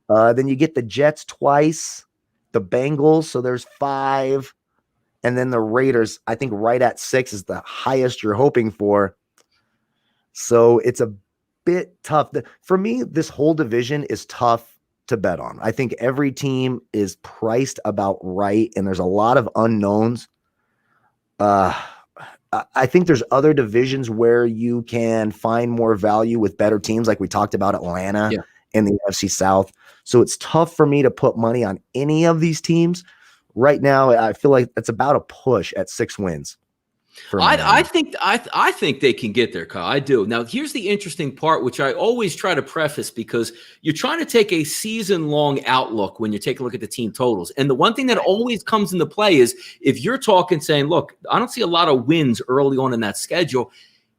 Then you get the Jets twice, the Bengals. So there's 5. And then the Raiders, I think right at 6 is the highest you're hoping for. So it's a bit tough. For me, this whole division is tough to bet on. I think every team is priced about right, and there's a lot of unknowns. I think there's other divisions where you can find more value with better teams, like we talked about Atlanta in the AFC South. So it's tough for me to put money on any of these teams. Right now, I feel like it's about a push at 6 wins. I think they can get there, Kyle. I do. Now, here's the interesting part, which I always try to preface, because you're trying to take a season-long outlook when you take a look at the team totals. And the one thing that always comes into play is if you're talking saying, look, I don't see a lot of wins early on in that schedule.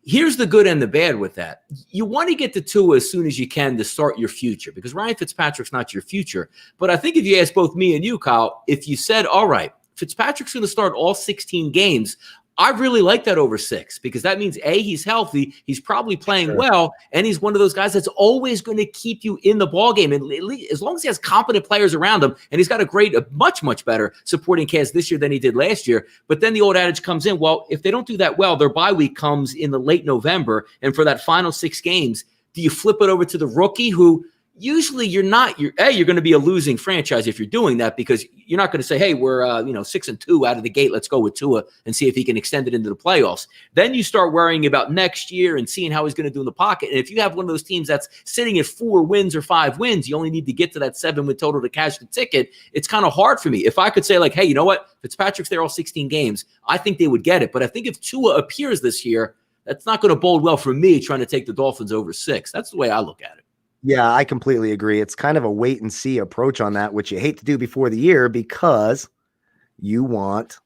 Here's the good and the bad with that. You want to get to Tua as soon as you can to start your future, because Ryan Fitzpatrick's not your future. But I think if you ask both me and you, Kyle, if you said, all right, Fitzpatrick's going to start all 16 games, I really like that over 6, because that means A, he's healthy, he's probably playing well, and he's one of those guys that's always going to keep you in the ballgame. And as long as he has competent players around him, and he's got a much, much better supporting cast this year than he did last year. But then the old adage comes in, well, if they don't do that well, their bye week comes in the late November, and for that final 6 games, do you flip it over to the rookie who – usually you're going to be a losing franchise if you're doing that, because you're not going to say, hey, we're 6-2 out of the gate. Let's go with Tua and see if he can extend it into the playoffs. Then you start worrying about next year and seeing how he's going to do in the pocket. And if you have one of those teams that's sitting at 4 wins or 5 wins, you only need to get to that 7-win total to cash the ticket. It's kind of hard for me. If I could say like, hey, you know what? Fitzpatrick's there all 16 games, I think they would get it. But I think if Tua appears this year, that's not going to bode well for me trying to take the Dolphins over 6. That's the way I look at it. Yeah, I completely agree. It's kind of a wait and see approach on that, which you hate to do before the year because you want,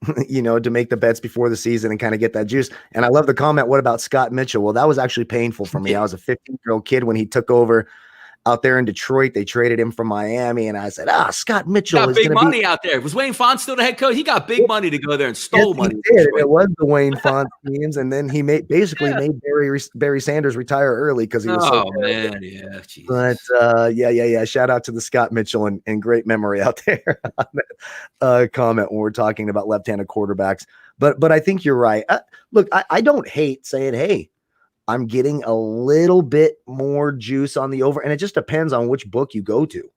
to make the bets before the season and kind of get that juice. And I love the comment, what about Scott Mitchell? Well, that was actually painful for me. I was a 15-year-old kid when he took over out there in Detroit. They traded him from Miami, and I said, Scott Mitchell got is big money out there. Was Wayne Fonte still the head coach? He got big money to go there and stole money. He did. It was the Wayne Fonte teams, and then he made Barry Sanders retire early because he was so man, yeah. Jesus. But yeah. Shout out to the Scott Mitchell and great memory out there on that comment when we're talking about left-handed quarterbacks. But I think you're right. Look, I don't hate saying, hey, I'm getting a little bit more juice on the over, and it just depends on which book you go to.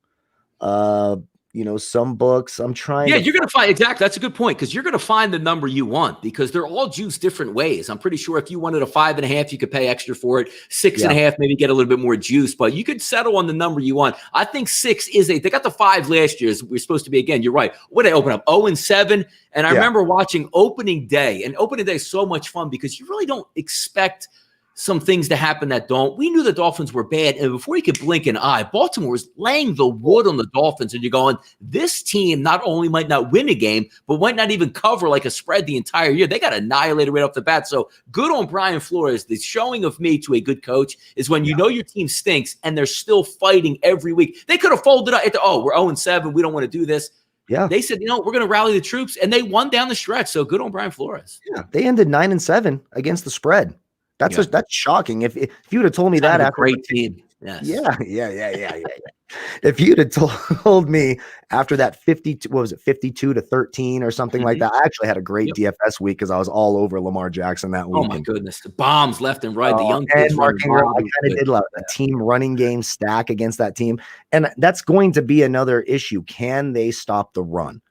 Some books I'm trying. Yeah, you're going to find exactly. That's a good point, because you're going to find the number you want, because they're all juiced different ways. I'm pretty sure if you wanted a 5.5, you could pay extra for it. 6.5, maybe get a little bit more juice, but you could settle on the number you want. I think 6 is they got the 5 last year. We're supposed to be, again, you're right. What did they open up? 0-7. And I remember watching opening day, and opening day is so much fun because you really don't expect some things to happen that don't. We knew the Dolphins were bad, and before you could blink an eye, Baltimore was laying the wood on the Dolphins, and you're going, this team not only might not win a game, but might not even cover like a spread the entire year. They got annihilated right off the bat. So good on Brian Flores. The showing of me to a good coach is when you know your team stinks and they're still fighting every week. They could have folded up. We're 0-7. We don't want to do this. Yeah, they said, we're going to rally the troops, and they won down the stretch. So good on Brian Flores. Yeah, they ended 9-7 against the spread. That's shocking. If you would have told me that after great team. Yes. Yeah. If you'd have told me after that 52-13 or something like that, I actually had a great DFS week because I was all over Lamar Jackson that week. Oh my goodness, the bombs left and right. The young kids, I kind of did love a team running game stack against that team, and that's going to be another issue. Can they stop the run?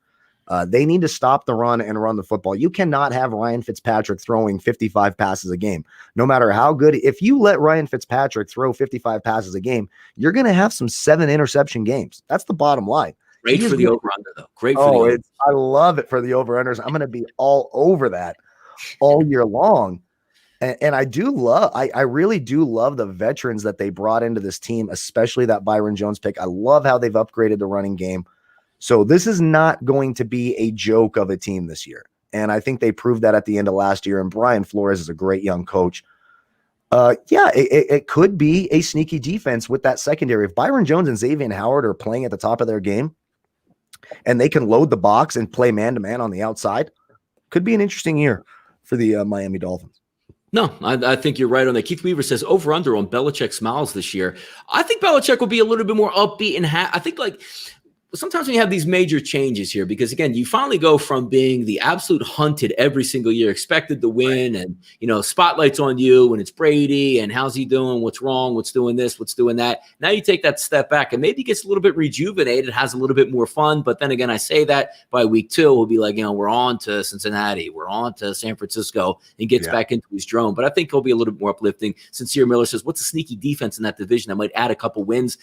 They need to stop the run and run the football. You cannot have Ryan Fitzpatrick throwing 55 passes a game, no matter how good. If you let Ryan Fitzpatrick throw 55 passes a game, you're going to have some 7 interception games. That's the bottom line. Great for the over-under, though. Great for the over. I love it for the over-unders. I'm going to be all over that all year long. And I really do love the veterans that they brought into this team, especially that Byron Jones pick. I love how they've upgraded the running game. So this is not going to be a joke of a team this year. And I think they proved that at the end of last year. And Brian Flores is a great young coach. Yeah, it could be a sneaky defense with that secondary. If Byron Jones and Xavier Howard are playing at the top of their game and they can load the box and play man-to-man on the outside, could be an interesting year for the Miami Dolphins. No, I think you're right on that. Keith Weaver says over-under on Belichick smiles this year. I think Belichick will be a little bit more upbeat and I think like sometimes when you have these major changes here, because again, you finally go from being the absolute hunted every single year, expected to win, and spotlights on you, and it's Brady, and how's he doing? What's wrong? What's doing this? What's doing that? Now you take that step back, and maybe gets a little bit rejuvenated, has a little bit more fun. But then again, I say that by week 2, we'll be like, we're on to Cincinnati, we're on to San Francisco, and gets back into his drone. But I think he'll be a little bit more uplifting. Sincere Miller says, "What's a sneaky defense in that division? I might add a couple wins."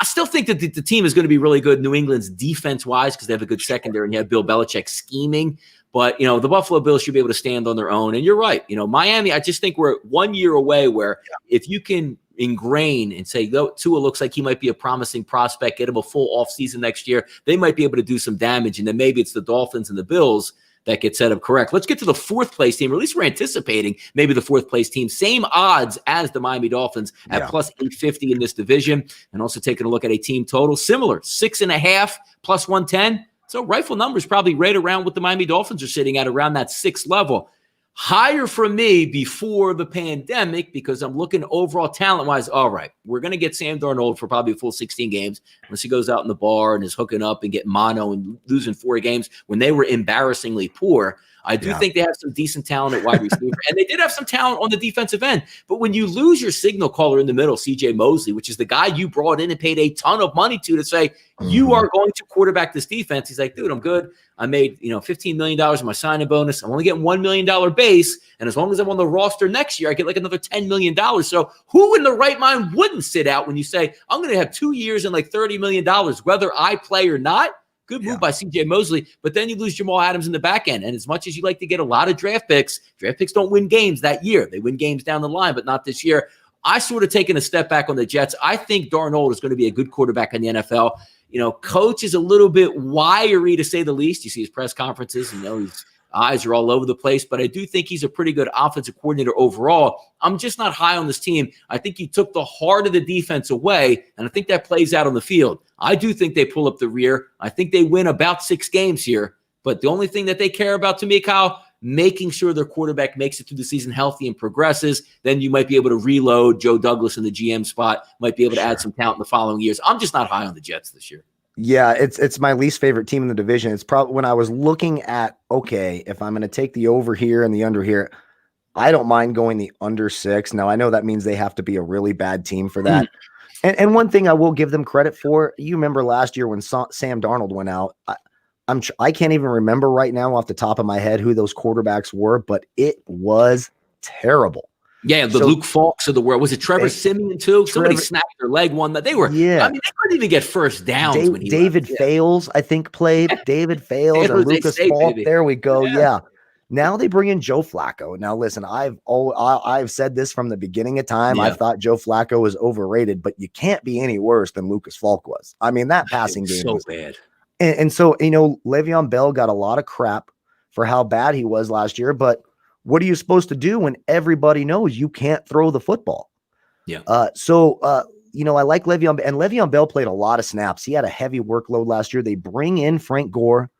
I still think that the team is going to be really good, New England's defense-wise, because they have a good secondary and you have Bill Belichick scheming. But, the Buffalo Bills should be able to stand on their own. And you're right. Miami, I just think we're 1 year away where if you can ingrain and say, Tua looks like he might be a promising prospect, get him a full offseason next year, they might be able to do some damage. And then maybe it's the Dolphins and the Bills that get set up correct. Let's get to the 4th place team, or at least we're anticipating maybe the 4th place team. Same odds as the Miami Dolphins at plus 850 in this division. And also taking a look at a team total, similar, 6.5 plus 110. So rifle numbers probably right around what the Miami Dolphins are sitting at, around that 6th level. Higher for me before the pandemic, because I'm looking overall talent-wise. All right, we're going to get Sam Darnold for probably a full 16 games unless he goes out in the bar and is hooking up and getting mono and losing 4 games when they were embarrassingly poor. I do think they have some decent talent at wide receiver, and they did have some talent on the defensive end. But when you lose your signal caller in the middle, C.J. Mosley, which is the guy you brought in and paid a ton of money to say, you are going to quarterback this defense. He's like, dude, I'm good. I made $15 million in my signing bonus. I'm only getting $1 million base. And as long as I'm on the roster next year, I get like another $10 million. So who in the right mind wouldn't sit out when you say, I'm going to have 2 years and like $30 million, whether I play or not? Good move by C.J. Mosley, but then you lose Jamal Adams in the back end. And as much as you like to get a lot of draft picks don't win games that year. They win games down the line, but not this year. I sort of taken a step back on the Jets. I think Darnold is going to be a good quarterback in the NFL. Coach is a little bit wiry, to say the least. You see his press conferences, his eyes are all over the place, but I do think he's a pretty good offensive coordinator overall. I'm just not high on this team. I think he took the heart of the defense away, and I think that plays out on the field. I do think they pull up the rear. I think they win about 6 games here, but the only thing that they care about to me, Kyle, making sure their quarterback makes it through the season healthy and progresses. Then you might be able to reload Joe Douglas in the GM spot, might be able to add some talent in the following years. I'm just not high on the Jets this year. Yeah, it's my least favorite team in the division. It's probably when I was looking at, okay, if I'm going to take the over here and the under here, I don't mind going the under 6. Now, I know that means they have to be a really bad team for that. And one thing I will give them credit for, you remember last year when Sam Darnold went out, I can't even remember right now off the top of my head who those quarterbacks were, but it was terrible. Yeah, Luke Falks of the world. Was it Trevor Siemian too? Somebody snapped their leg one that they were. Yeah, I mean, they couldn't even get first downs when he David Fales, I think, played. David Fales and Lucas Falk. There we go. Yeah. Now they bring in Joe Flacco. Now listen, I've said this from the beginning of time. I thought Joe Flacco was overrated, but you can't be any worse than Lucas Falk was. I mean, that passing game was so bad. And so Le'Veon Bell got a lot of crap for how bad he was last year, but what are you supposed to do when everybody knows you can't throw the football? Yeah. I like Le'Veon, and Le'Veon Bell played a lot of snaps. He had a heavy workload last year. They bring in Frank Gore.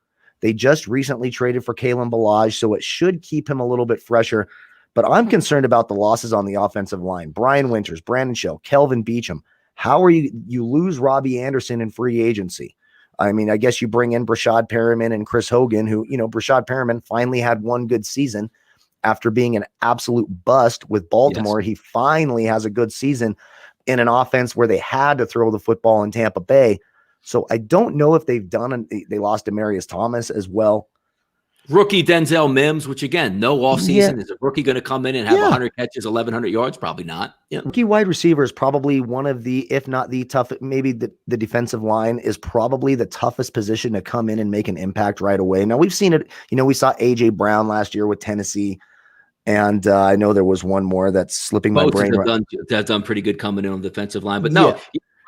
They just recently traded for Kalen Ballage, so it should keep him a little bit fresher. But I'm concerned about the losses on the offensive line. Brian Winters, Brandon Shell, Kelvin Beachum. How are you lose Robbie Anderson in free agency? I mean, I guess you bring in Brashad Perriman and Chris Hogan, who, Brashad Perriman finally had one good season. After being an absolute bust with Baltimore, he finally has a good season in an offense where they had to throw the football in Tampa Bay. So I don't know if they've done it. They lost Demaryius Thomas as well. Rookie Denzel Mims, which again, no offseason. Is a rookie going to come in and have 100 catches, 1,100 yards? Probably not. Yeah. Rookie wide receiver is probably one of the, if not the toughest, maybe the defensive line is probably the toughest position to come in and make an impact right away. Now we've seen it, we saw A.J. Brown last year with Tennessee. And I know there was one more that's slipping my brain. Have done pretty good coming in on the defensive line. But no,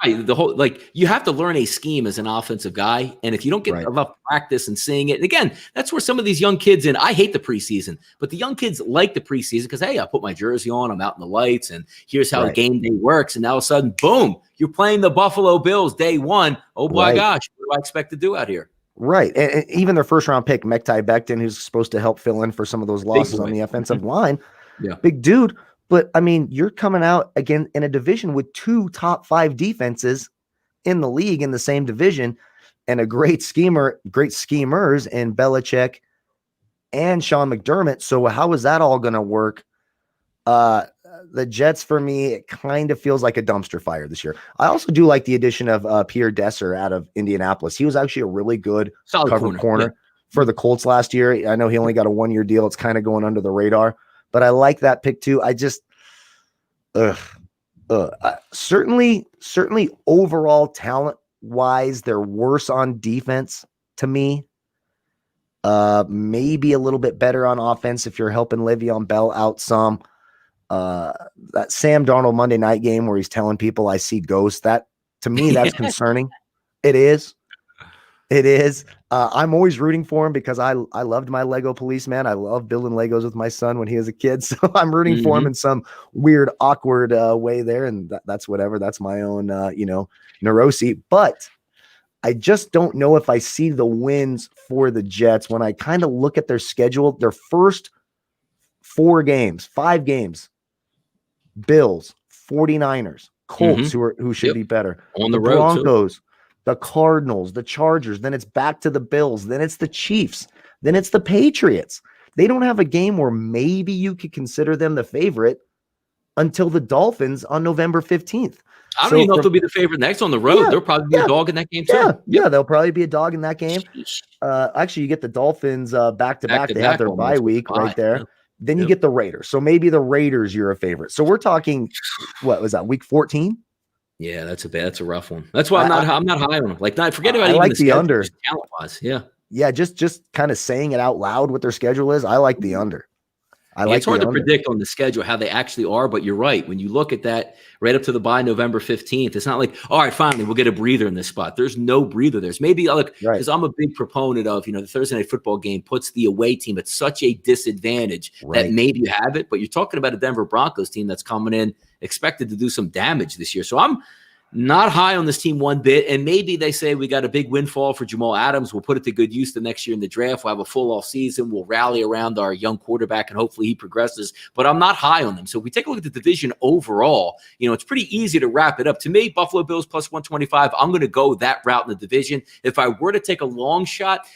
Right. The whole, like, you have to learn a scheme as an offensive guy. And if you don't get enough practice and seeing it, and again, that's where some of these young kids, and I hate the preseason, but the young kids like the preseason because, hey, I put my jersey on, I'm out in the lights, and here's how game day works. And now all of a sudden, boom, you're playing the Buffalo Bills day one. Oh my gosh, what do I expect to do out here? Right. And even their first round pick, Mekhi Becton, who's supposed to help fill in for some of those losses on the offensive line. Big dude. But I mean, you're coming out again in a division with 2 top 5 defenses in the league in the same division, and a great schemers in Belichick and Sean McDermott. So how is that all going to work? The Jets, for me, it kind of feels like a dumpster fire this year. I also do like the addition of Pierre Desser out of Indianapolis. He was actually a really good cover corner for the Colts last year. I know he only got a 1-year deal. It's kind of going under the radar, but I like that pick too. I just, certainly overall talent wise, they're worse on defense to me. Maybe a little bit better on offense if you're helping Le'Veon Bell out some. That Sam Darnold Monday night game where he's telling people I see ghosts, that to me, that's concerning. It is. I'm always rooting for him because I loved my Lego policeman. I love building Legos with my son when he was a kid. So I'm rooting for him in some weird, awkward way there. And that's whatever. That's my own, neurosis. But I just don't know if I see the wins for the Jets when I kind of look at their schedule. Their first 5 games, Bills, 49ers, Colts, who should be better. On the road, Broncos, too. The Cardinals, the Chargers, then it's back to the Bills, then it's the Chiefs, then it's the Patriots. They don't have a game where maybe you could consider them the favorite until the Dolphins on November 15th. I don't even know if they'll be the favorite next on the road. They'll probably be a dog in that game too. Yeah, they'll probably be a dog in that game. Actually, you get the Dolphins back-to-back. They have their bye week right there. Yeah. Then you get the Raiders. So maybe the Raiders, you're a favorite. So we're talking, what was that, week 14? Yeah, that's a rough one. That's why I'm not high on them. Like, not forget about I like the under. Talent-wise, yeah, just kind of saying it out loud what their schedule is. I like the under. It's hard to predict on the schedule how they actually are, but you're right. When you look at that right up to the bye November 15th, it's not like, all right, finally, we'll get a breather in this spot. There's no breather. There's maybe, look, because I'm a big proponent of, the Thursday night football game puts the away team at such a disadvantage that maybe you have it, but you're talking about a Denver Broncos team that's coming in expected to do some damage this year. So I'm not high on this team one bit, and maybe they say we got a big windfall for Jamal Adams. We'll put it to good use the next year in the draft. We'll have a full off season. We'll rally around our young quarterback, and hopefully he progresses. But I'm not high on them. So if we take a look at the division overall, it's pretty easy to wrap it up. To me, Buffalo Bills plus 125. I'm going to go that route in the division. If I were to take a long shot,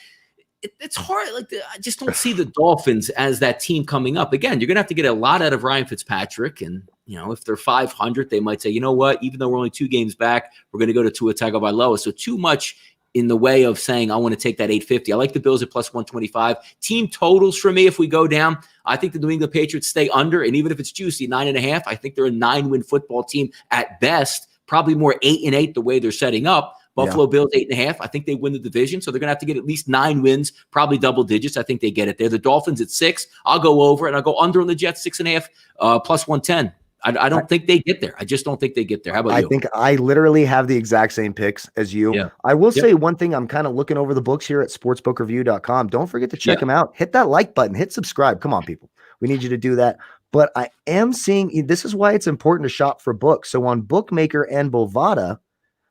it's hard. I just don't see the Dolphins as that team coming up. Again, you're going to have to get a lot out of Ryan Fitzpatrick. And, if they're 500, they might say, you know what, even though we're only 2 games back, we're going to go to Tua Tagovailoa. So too much in the way of saying, I want to take that 850. I like the Bills at plus 125. Team totals for me, if we go down, I think the New England Patriots stay under. And even if it's juicy, 9.5, I think they're a 9-win football team at best, probably more 8-8 the way they're setting up. Buffalo Bills 8.5. I think they win the division, so they're going to have to get at least 9 wins, probably double digits. I think they get it there. The Dolphins at 6. I'll go over, and I'll go under on the Jets 6.5 plus 110. I don't think they get there. I just don't think they get there. How about you? I think I literally have the exact same picks as you. Yeah. I will say one thing. I'm kind of looking over the books here at sportsbookreview.com. Don't forget to check them out. Hit that like button. Hit subscribe. Come on, people. We need you to do that. But I am seeing – this is why it's important to shop for books. So on Bookmaker and Bovada,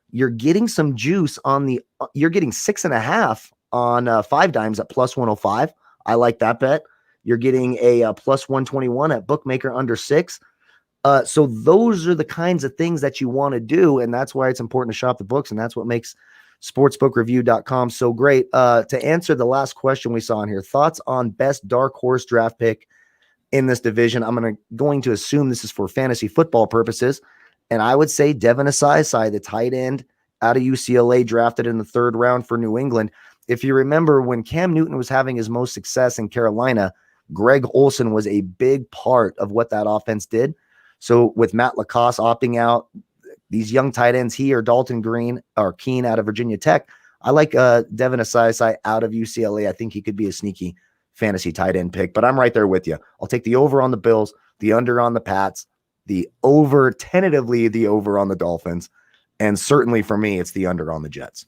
you're getting some juice on the – you're getting 6.5 on 5 dimes at plus 105. I like that bet. You're getting a plus 121 at Bookmaker under 6. So those are the kinds of things that you want to do, and that's why it's important to shop the books, and that's what makes sportsbookreview.com so great. To answer the last question we saw in here, thoughts on best dark horse draft pick in this division. I'm going to assume this is for fantasy football purposes, and I would say Devin Asai, the tight end out of UCLA, drafted in the 3rd round for New England. If you remember, when Cam Newton was having his most success in Carolina, Greg Olsen was a big part of what that offense did. So with Matt Lacoste opting out, these young tight ends, he or Dalton Green or Keene out of Virginia Tech, I like Devin Asai out of UCLA. I think he could be a sneaky fantasy tight end pick, but I'm right there with you. I'll take the over on the Bills, the under on the Pats, tentatively the over on the Dolphins, And certainly for me, it's the under on the Jets.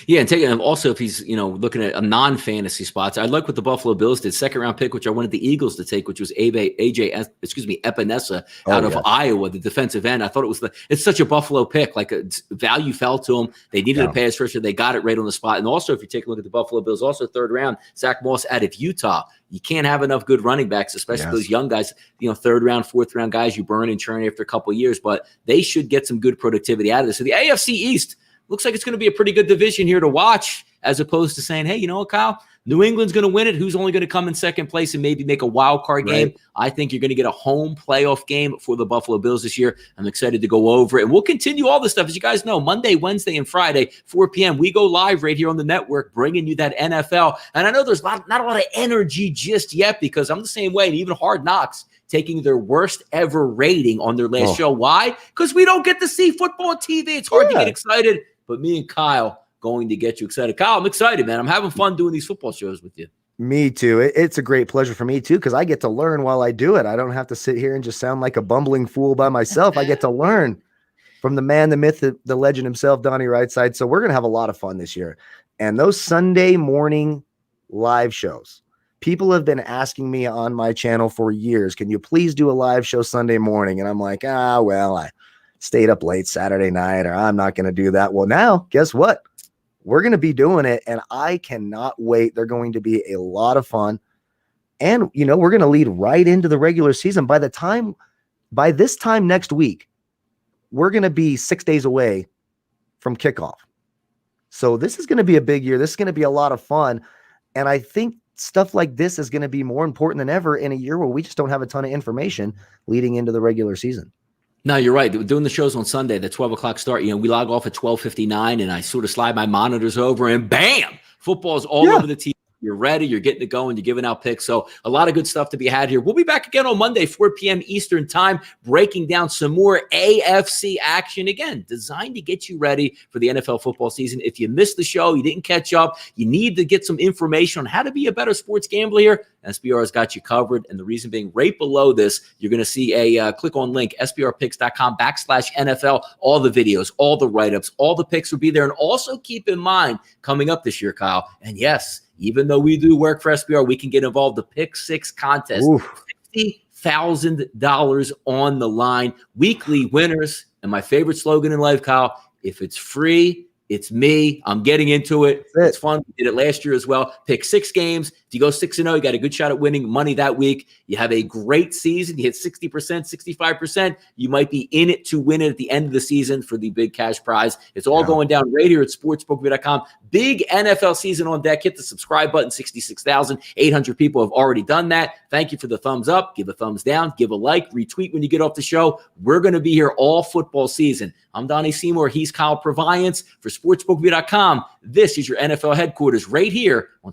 Yeah, and taking him also if he's looking at a non-fantasy spots. I like what the Buffalo Bills did. Second round pick, which I wanted the Eagles to take, which was Epinesa out of Iowa, the defensive end. I thought it's such a Buffalo pick. Like value fell to them. They needed a pass rusher. They got it right on the spot. And also, if you take a look at the Buffalo Bills, also third round, Zach Moss out of Utah. You can't have enough good running backs, especially those young guys, third round, fourth round guys you burn and churn after a couple of years. But they should get some good productivity out of this. So the AFC East looks like it's going to be a pretty good division here to watch, as opposed to saying, hey, you know what, Kyle? New England's going to win it. Who's only going to come in second place and maybe make a wild card game? I think you're going to get a home playoff game for the Buffalo Bills this year. I'm excited to go over it. And we'll continue all this stuff. As you guys know, Monday, Wednesday, and Friday, 4 p.m., we go live right here on the network, bringing you that NFL. And I know there's not a lot of energy just yet because I'm the same way. And even Hard Knocks taking their worst ever rating on their last show. Why? Because we don't get to see football on TV. It's hard to get excited. But me and Kyle going to get you excited. Kyle, I'm excited, man. I'm having fun doing these football shows with you. Me too. It's a great pleasure for me too, because I get to learn while I do it. I don't have to sit here and just sound like a bumbling fool by myself. I get to learn from the man, the myth, the legend himself, Donnie RightSide. So we're going to have a lot of fun this year. And those Sunday morning live shows, people have been asking me on my channel for years, can you please do a live show Sunday morning? And I'm like, well, I stayed up late Saturday night, or I'm not going to do that. Well, now, guess what? We're going to be doing it, and I cannot wait. They're going to be a lot of fun. And, we're going to lead right into the regular season. By this time next week, we're going to be 6 days away from kickoff. So this is going to be a big year. This is going to be a lot of fun. And I think stuff like this is going to be more important than ever in a year where we just don't have a ton of information leading into the regular season. No, you're right. Doing the shows on Sunday, the 12 o'clock start, we log off at 12:59 and I sort of slide my monitors over and bam, football's all over the TV. You're ready. You're getting it going. You're giving out picks. So a lot of good stuff to be had here. We'll be back again on Monday, 4 p.m. Eastern time, breaking down some more AFC action. Again, designed to get you ready for the NFL football season. If you missed the show, you didn't catch up, you need to get some information on how to be a better sports gambler here, SBR has got you covered. And the reason being, right below this, you're going to see a click on link, sbrpicks.com/NFL. All the videos, all the write-ups, all the picks will be there. And also keep in mind, coming up this year, Kyle, and yes, even though we do work for SBR, we can get involved. The Pick Six contest, $50,000 on the line. Weekly winners. And my favorite slogan in life, Kyle, if it's free, it's me. I'm getting into it. It's fun. We did it last year as well. Pick 6 games. If you go 6-0, you got a good shot at winning money that week. You have a great season. You hit 60%, 65%. You might be in it to win it at the end of the season for the big cash prize. It's all going down right here at sportsbook.com. Big NFL season on deck. Hit the subscribe button. 66,800 people have already done that. Thank you for the thumbs up. Give a thumbs down. Give a like. Retweet when you get off the show. We're going to be here all football season. I'm Donnie Seymour. He's Kyle Purviance for sportsbook.com. This is your NFL headquarters right here on